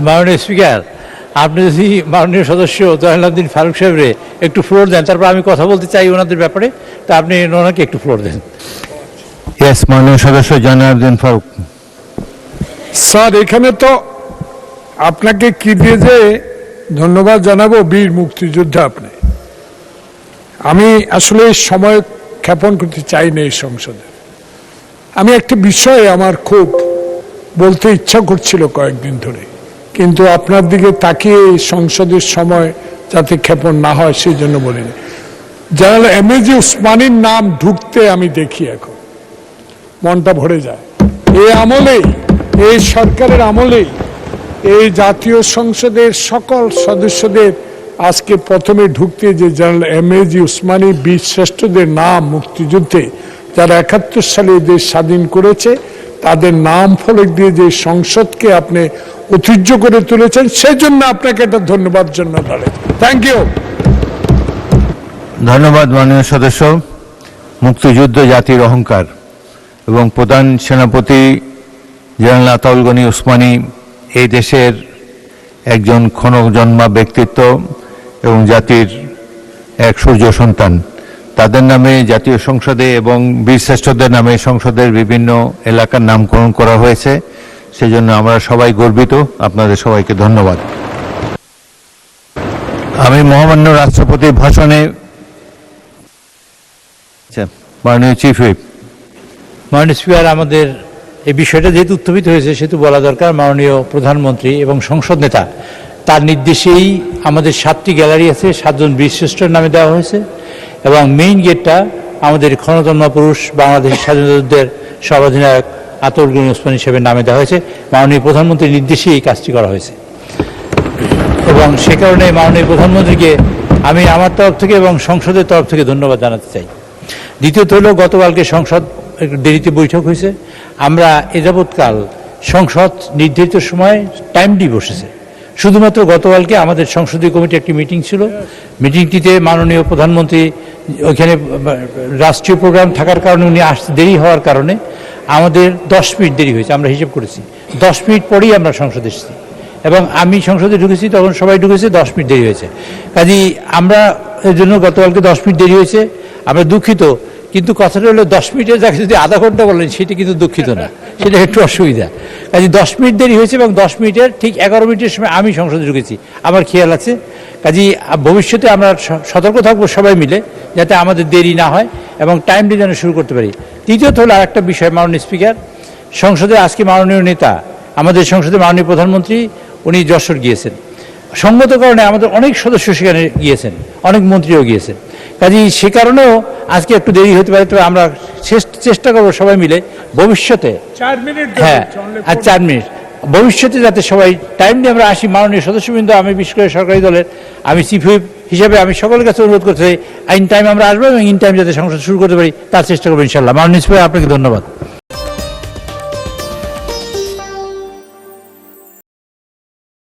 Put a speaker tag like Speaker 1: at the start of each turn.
Speaker 1: মাননীয় স্পিকার, আপনি যদি মাননীয় সদস্য জয়নাল ফারুক সাহেবরে একটু ফ্লোর দেন, তারপর আমি কথা বলতে চাই ওনাদের ব্যাপারে, তা আপনি ওনাকে একটু ফ্লোর দেন।
Speaker 2: ইয়েস, মাননীয় সদস্য জয়নাল ফারুক।
Speaker 3: স্যার, এখানে তো আপনাকে কি দিয়ে যে ধন্যবাদ জানাবো, বীর মুক্তিযোদ্ধা আপনি। আমি আসলে সময় ক্ষেপণ করতে চাই না এই সংসদে। আমি একটা বিষয়ে আমার খুব বলতে ইচ্ছা করছিল কয়েকদিন ধরে, কিন্তু আপনার দিকে তাকিয়ে এই সংসদের সময় যাতে ক্ষেপণ না হয় সেই জন্য বলিনি। জেনারেল এমএজি উসমানীর নাম ঢুকতে আমি দেখি, এখন মনটা ভরে যায়। এই আমলেই, এই সরকারের আমলেই এই জাতীয় সংসদের সকল সদস্যদের আজকে প্রথমে ঢুকতে যে জেনারেল এমএজি উসমানী বীর শ্রেষ্ঠদের নাম মুক্তিযুদ্ধে যারা 71 সালে দেশ স্বাধীন করেছে তাদের নাম ফলক দিয়ে যে সংসদকে আপনি ঐতিহ্য করে তুলেছেন, সেজন্য আপনাকে একটা ধন্যবাদ জন্য ধরে। Thank you.
Speaker 2: ধন্যবাদ মাননীয় সদস্য। মুক্তিযুদ্ধ জাতির অহংকার এবং প্রধান সেনাপতি জেনারেল আতাউল গনি উসমানী এই দেশের একজন ক্ষণজন্মা ব্যক্তিত্ব এবং জাতির এক সূর্য সন্তান। তাদের নামে জাতীয় সংসদে এবং বীরশ্রেষ্ঠদের নামে সংসদের বিভিন্ন এলাকার নামকরণ করা হয়েছে, সেজন্য আমরা সবাই গর্বিত। আপনাদের সবাইকে ধন্যবাদ। আমি মহামান্য রাষ্ট্রপতির ভাষণে মাননীয় চিফ হুইপ।
Speaker 1: মাননীয় স্পিকার, আমাদের এই বিষয়টা যেহেতু উত্থাপিত হয়েছে সেহেতু বলা দরকার, মাননীয় প্রধানমন্ত্রী এবং সংসদ নেতা তার নির্দেশেই আমাদের 7টি গ্যালারি আছে, 7 জন বীরশ্রেষ্ঠের নামে দেওয়া হয়েছে এবং মেইন গেটটা আমাদের ক্ষণজন্মা পুরুষ বাংলাদেশ স্বাধীনতা যুদ্ধের সর্বাধিনায়ক আতাউল গনি উসমানী সাহেবের নামে দেওয়া হয়েছে। মাননীয় প্রধানমন্ত্রীর নির্দেশেই এই কাজটি করা হয়েছে এবং সে কারণে মাননীয় প্রধানমন্ত্রীকে আমি আমার তরফ থেকে এবং সংসদের তরফ থেকে ধন্যবাদ জানাতে চাই। দ্বিতীয়ত হলো, গতকালকে সংসদ একটু দেরিতে বৈঠক হয়েছে। আমরা এ যাবৎকাল সংসদ নির্ধারিত সময় টাইমলি বসেছে। শুধুমাত্র গতকালকে আমাদের সংসদীয় কমিটি একটি মিটিং ছিল। মিটিংটিতে মাননীয় প্রধানমন্ত্রী ওইখানে রাষ্ট্রীয় প্রোগ্রাম থাকার কারণে উনি আসতে দেরি হওয়ার কারণে আমাদের 10 মিনিট দেরি হয়েছে। আমরা হিসেব করেছি 10 মিনিট পরেই আমরা সংসদে এসেছি এবং আমি সংসদে ঢুকেছি, তখন সবাই ঢুকেছে, 10 মিনিট দেরি হয়েছে। কাজেই আমরা এর জন্য গতকালকে 10 মিনিট দেরি হয়েছে, আমরা দুঃখিত। কিন্তু কথাটা হলো 10 মিনিটের জায়গায় যদি আধা ঘন্টা বলেন সেটা কিন্তু দুঃখিত না, সেটা একটু অসুবিধা। কাজে 10 মিনিট দেরি হয়েছে এবং 10 মিনিটের ঠিক 11 মিনিটের সময় আমি সংসদে ঢুকেছি, আমার খেয়াল আছে। কাজেই ভবিষ্যতে আমরা সতর্ক থাকবো সবাই মিলে, যাতে আমাদের দেরি না হয় এবং টাইমলি যেন শুরু করতে পারি। তৃতীয়ত হলো আরেকটা বিষয়, মাননীয় স্পিকার, সংসদে আজকে মাননীয় নেতা আমাদের সংসদে মাননীয় প্রধানমন্ত্রী উনি যশোর গিয়েছেন। সঙ্গত কারণে আমাদের অনেক সদস্য সেখানে গিয়েছেন, অনেক মন্ত্রীও গিয়েছেন। কাজেই সে কারণেও আজকে একটু দেরি হতে পারে, তবে আমরা চেষ্টা করবো সবাই মিলে ভবিষ্যতে
Speaker 3: 4 মিনিট,
Speaker 1: হ্যাঁ আর 4 মিনিট ভবিষ্যতে যাতে সবাই টাইমলি আমরা আসি। মাননীয় সদস্যবৃন্দ, আমি বিশেষ করে সরকারি দলের আমি চিফ হুইপ হিসেবে আমি সকলের কাছে অনুরোধ করতে চাই, ইন টাইম আমরা আসবো এবং ইন টাইম যাতে সংসদ শুরু করতে পারি তার চেষ্টা করবো ইনশাল্লাহ। মাননীয় স্পিকার, আপনাকে ধন্যবাদ।